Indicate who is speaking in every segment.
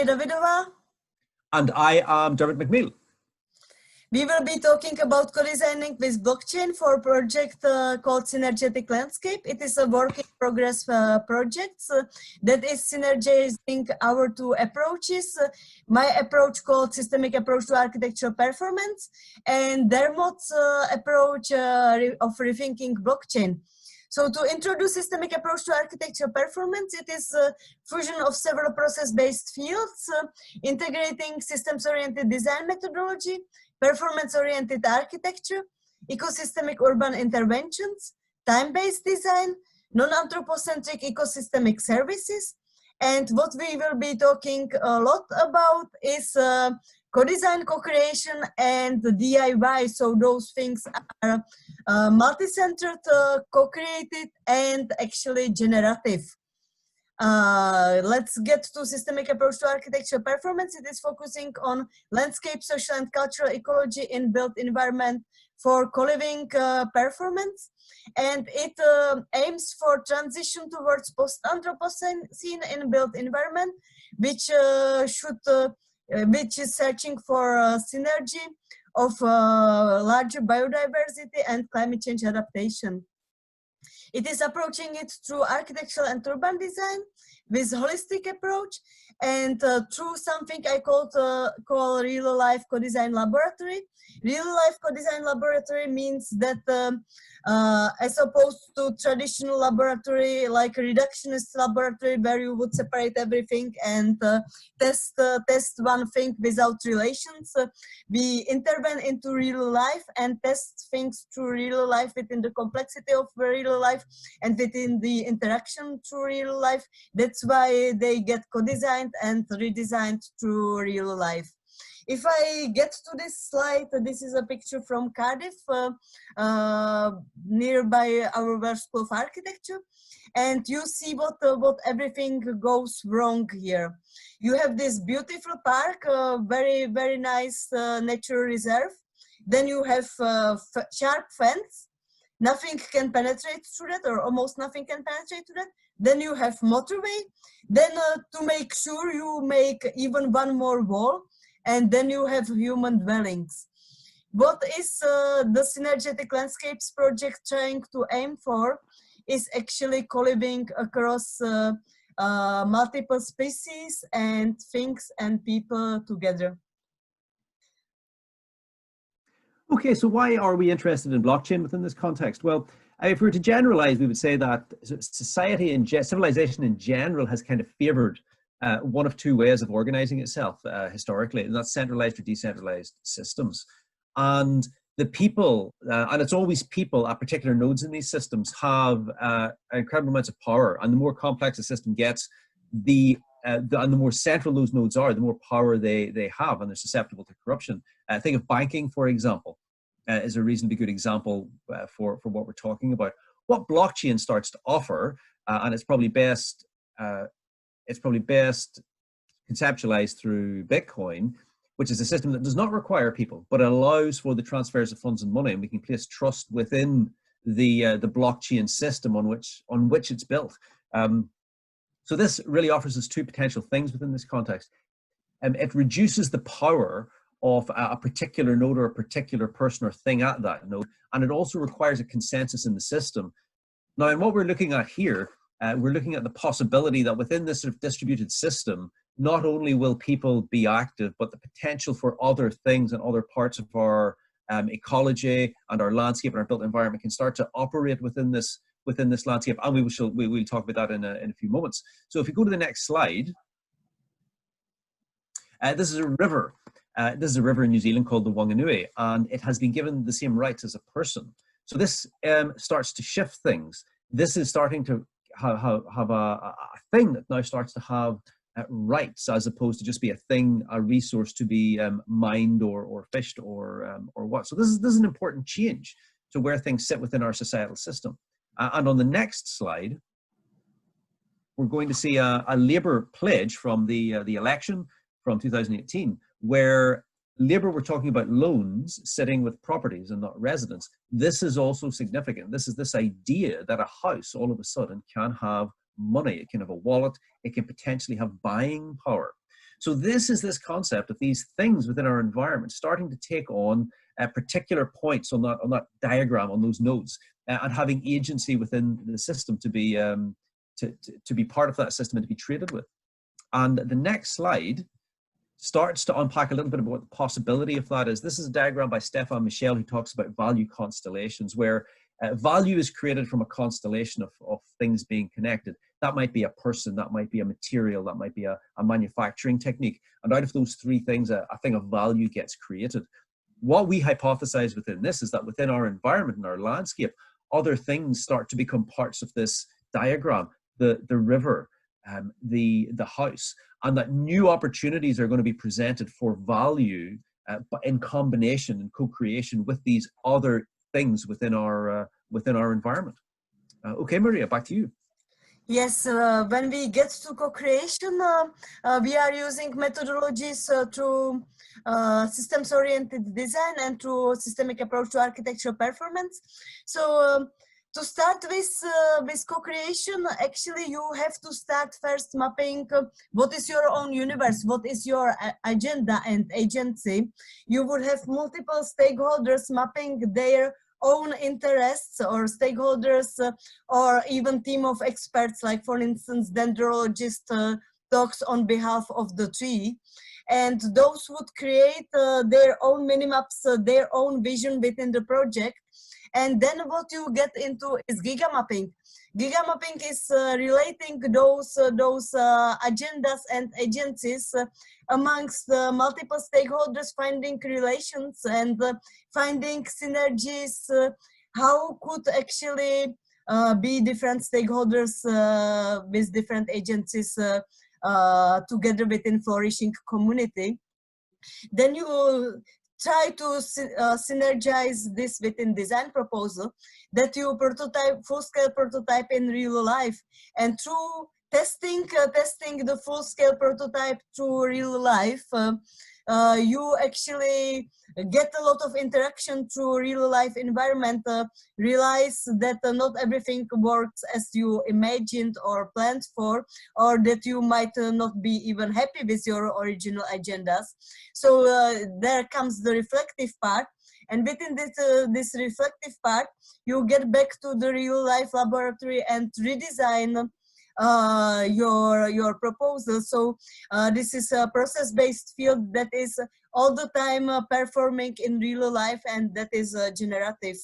Speaker 1: Davidova.
Speaker 2: And I am Dermott McMeel.
Speaker 1: We will be talking about co-designing with blockchain for a project called Synergetic Landscape. It is a work in progress project that is synergizing our two approaches. My approach called Systemic Approach to Architectural Performance and Dermott's approach of rethinking blockchain. So to introduce systemic approach to architectural performance, it is a fusion of several process-based fields, integrating systems-oriented design methodology, performance-oriented architecture, ecosystemic urban interventions, time-based design, non-anthropocentric ecosystemic services. And what we will be talking a lot about is co-design, co-creation, and DIY. So those things are multi-centered, co-created, and actually generative. Let's get to systemic approach to architectural performance. It is focusing on landscape, social, and cultural ecology in built environment for co-living performance. And it aims for transition towards post-Anthropocene in built environment, which which is searching for synergy of larger biodiversity and climate change adaptation. It is approaching it through architectural and urban design with holistic approach and through something I call real life co-design laboratory. Real life co-design laboratory means that as opposed to traditional laboratory like reductionist laboratory where you would separate everything and test one thing without relations, we intervene into real life and test things through real life within the complexity of real life and within the interaction through real life. That's why they get co-designed and redesigned through real life. If I get to this slide, this is a picture from Cardiff, nearby our World School of Architecture. And you see what everything goes wrong here. You have this beautiful park, very, very nice natural reserve. Then you have sharp fence. Nothing can penetrate through that, or almost nothing can penetrate through that. Then you have motorway. Then to make sure you make even one more wall. And then you have human dwellings. What is the Synergetic Landscapes project trying to aim for is actually co-living across multiple species and things and people together.
Speaker 2: Okay, so why are we interested in blockchain within this context? Well, if we were to generalize, we would say that society and civilization in general has kind of favored one of two ways of organizing itself historically, and that's centralized or decentralized systems. And the people, and it's always people at particular nodes in these systems, have incredible amounts of power. And the more complex a system gets, and the more central those nodes are, the more power they have, and they're susceptible to corruption. Think of banking, for example, is a reasonably good example for what we're talking about. What blockchain starts to offer, and it's probably best conceptualized through Bitcoin, which is a system that does not require people, but allows for the transfers of funds and money, and we can place trust within the blockchain system on which it's built. So this really offers us two potential things within this context. It reduces the power of a particular node or a particular person or thing at that node, and it also requires a consensus in the system. Now, in what we're looking at here, we're looking at the possibility that within this sort of distributed system, not only will people be active, but the potential for other things and other parts of our ecology and our landscape and our built environment can start to operate within this landscape. And we'll talk about that in a few moments. So if you go to the next slide, this is a river. This is a river in New Zealand called the Wanganui, and it has been given the same rights as a person. So this starts to shift things. This is starting to have a thing that now starts to have rights, as opposed to just be a thing, a resource to be mined or fished or what. So this is an important change to where things sit within our societal system. And on the next slide, we're going to see a Labour pledge from the election from 2018, where Labour were talking about loans sitting with properties and not residents. This is also significant. This is this idea that a house all of a sudden can have money. It can have a wallet. It can potentially have buying power. So this concept of these things within our environment starting to take on particular points on that diagram, on those nodes, and having agency within the system to be part of that system and to be traded with. And the next slide starts to unpack a little bit about what the possibility of that is. This is a diagram by Stefan Michel, who talks about value constellations, where value is created from a constellation of things being connected. That might be a person, that might be a material, that might be a manufacturing technique. And out of those three things, a thing of value gets created. What we hypothesize within this is that within our environment and our landscape, other things start to become parts of this diagram, the river, the house, and that new opportunities are going to be presented for value but in combination and co-creation with these other things within our environment. Okay, Maria, back to you.
Speaker 1: Yes, when we get to co-creation, we are using methodologies through systems-oriented design and through systemic approach to architectural performance. So to start with co-creation, actually you have to start first mapping what is your own universe, what is your agenda and agency. You would have multiple stakeholders mapping their own interests, or stakeholders, or even team of experts, like for instance dendrologist talks on behalf of the tree, and those would create their own minimaps, their own vision within the project. And then what you get into is giga mapping. Giga mapping is relating those agendas and agencies amongst multiple stakeholders, finding relations and finding synergies. How could actually be different stakeholders with different agencies together within flourishing community? Then you try to synergize this within design proposal, that you prototype, full-scale prototype in real life, and through testing the full-scale prototype to real life, you actually get a lot of interaction through real life environment, realize that not everything works as you imagined or planned for, or that you might not be even happy with your original agendas. So there comes the reflective part, and within this reflective part, you get back to the real life laboratory and redesign your proposal. So this is a process-based field that is all the time performing in real life, and that is generative.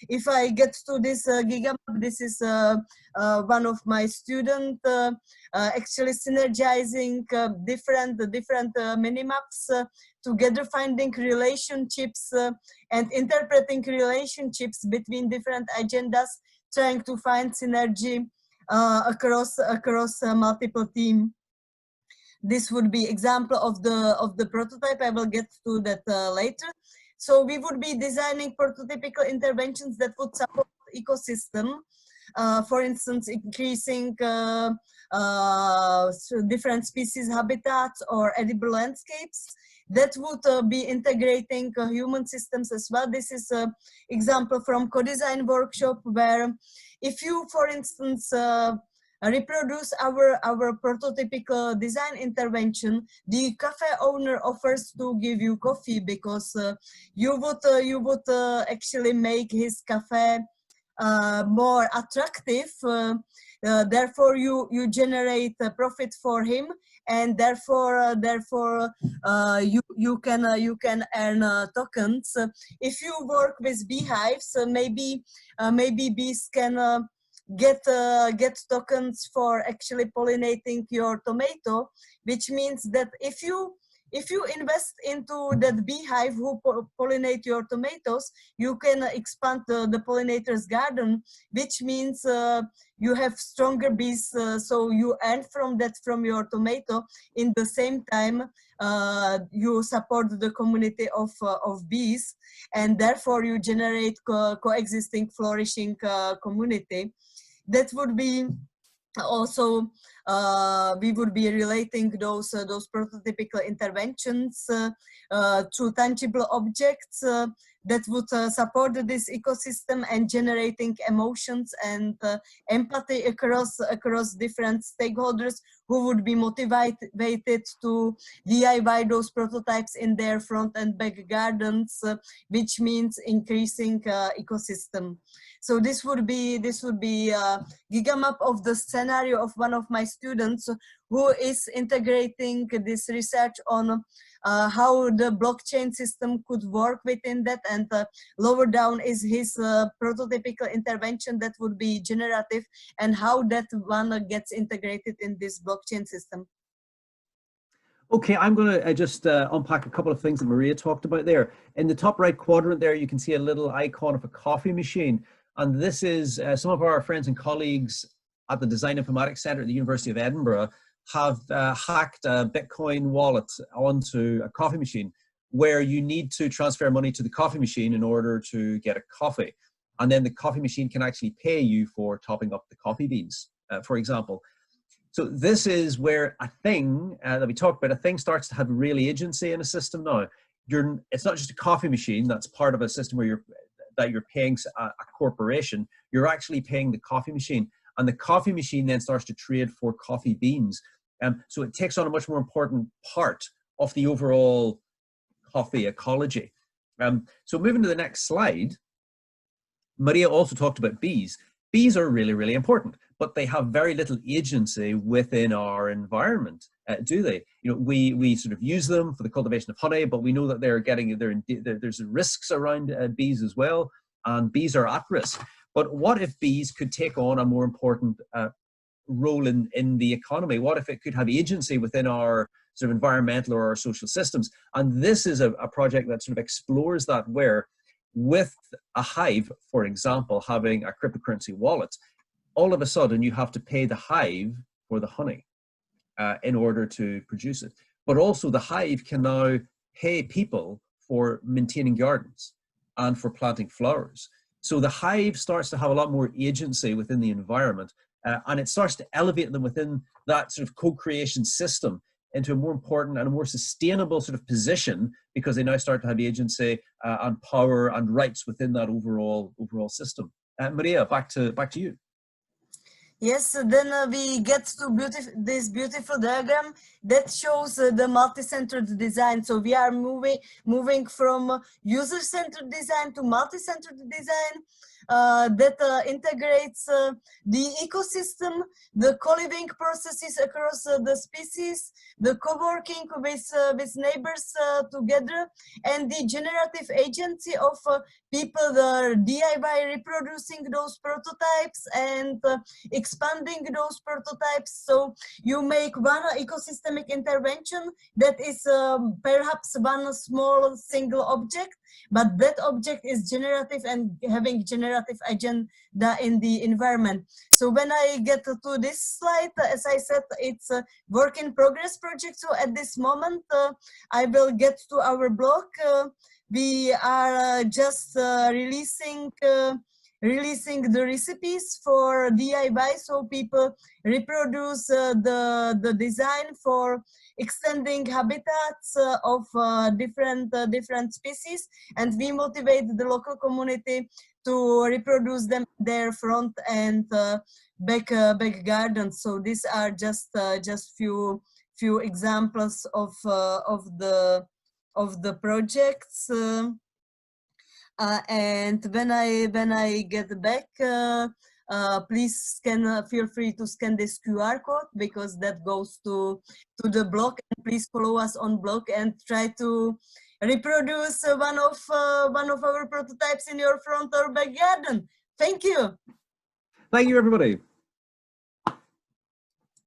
Speaker 1: If I get to this gigamap, this is one of my students actually synergizing different minimaps together, finding relationships and interpreting relationships between different agendas, trying to find synergy across multiple team. This would be example of the prototype. I will get to that later. So we would be designing prototypical interventions that would support ecosystem. For instance, increasing different species habitats or edible landscapes that would be integrating human systems as well. This is an example from Codesign workshop, where if you, for instance, reproduce our prototypical design intervention, the cafe owner offers to give you coffee because you would actually make his cafe more attractive. Therefore, you generate a profit for him, and therefore you can earn tokens. If you work with beehives, maybe bees can get tokens for actually pollinating your tomato, which means that if you invest into that beehive who pollinate your tomatoes, you can expand the pollinator's garden, which means you have stronger bees, so you earn from that, from your tomato. In the same time, you support the community of bees, and therefore you generate coexisting, flourishing community. That would be also, we would be relating those prototypical interventions to tangible objects that would support this ecosystem and generating emotions and empathy across different stakeholders who would be motivated to DIY those prototypes in their front and back gardens, which means increasing ecosystem. So this would be a gigamap of the scenario of one of my students who is integrating this research on how the blockchain system could work within that, and lower down is his prototypical intervention that would be generative, and how that one gets integrated in this blockchain system.
Speaker 2: Okay, I'm going to just unpack a couple of things that Maria talked about there. In the top right quadrant there, you can see a little icon of a coffee machine. And this is some of our friends and colleagues at the Design Informatics Centre at the University of Edinburgh have hacked a Bitcoin wallet onto a coffee machine, where you need to transfer money to the coffee machine in order to get a coffee. And then the coffee machine can actually pay you for topping up the coffee beans, for example. So this is where a thing that we talked about, a thing starts to have real agency in a system now. It's not just a coffee machine that's part of a system where you're paying a corporation. You're actually paying the coffee machine, and the coffee machine then starts to trade for coffee beans. So it takes on a much more important part of the overall coffee ecology. So moving to the next slide, Maria also talked about bees. Bees are really, really important, but they have very little agency within our environment, do they? You know, we sort of use them for the cultivation of honey, but we know that there's risks around bees as well, and bees are at risk. But what if bees could take on a more important role in the economy? What if it could have agency within our sort of environmental or our social systems? And this is a project that sort of explores that, where with a hive, for example, having a cryptocurrency wallet, all of a sudden you have to pay the hive for the honey in order to produce it. But also the hive can now pay people for maintaining gardens and for planting flowers. So the hive starts to have a lot more agency within the environment, and it starts to elevate them within that sort of co-creation system into a more important and a more sustainable sort of position, because they now start to have agency and power and rights within that overall system. Maria, back to you.
Speaker 1: Yes, then we get to this beautiful diagram that shows the multi-centered design. So we are moving from user-centered design to multi-centered design that integrates the ecosystem, the co-living processes across the species, the co-working with neighbors together, and the generative agency of people DIY reproducing those prototypes and expanding those prototypes. So you make one ecosystemic intervention that is perhaps one small single object, but that object is generative and having generative agenda in the environment. So when I get to this slide, as I said, it's a work in progress project. So at this moment, I will get to our blog. We are just releasing the recipes for DIY, so people reproduce the design for extending habitats of different species, and we motivate the local community to reproduce them in their front and back gardens. So these are just few examples of the projects. And when I get back, please feel free to scan this QR code, because that goes to the blog, and please follow us on blog and try to reproduce one of our prototypes in your front or back garden. Thank you.
Speaker 2: Thank you, everybody.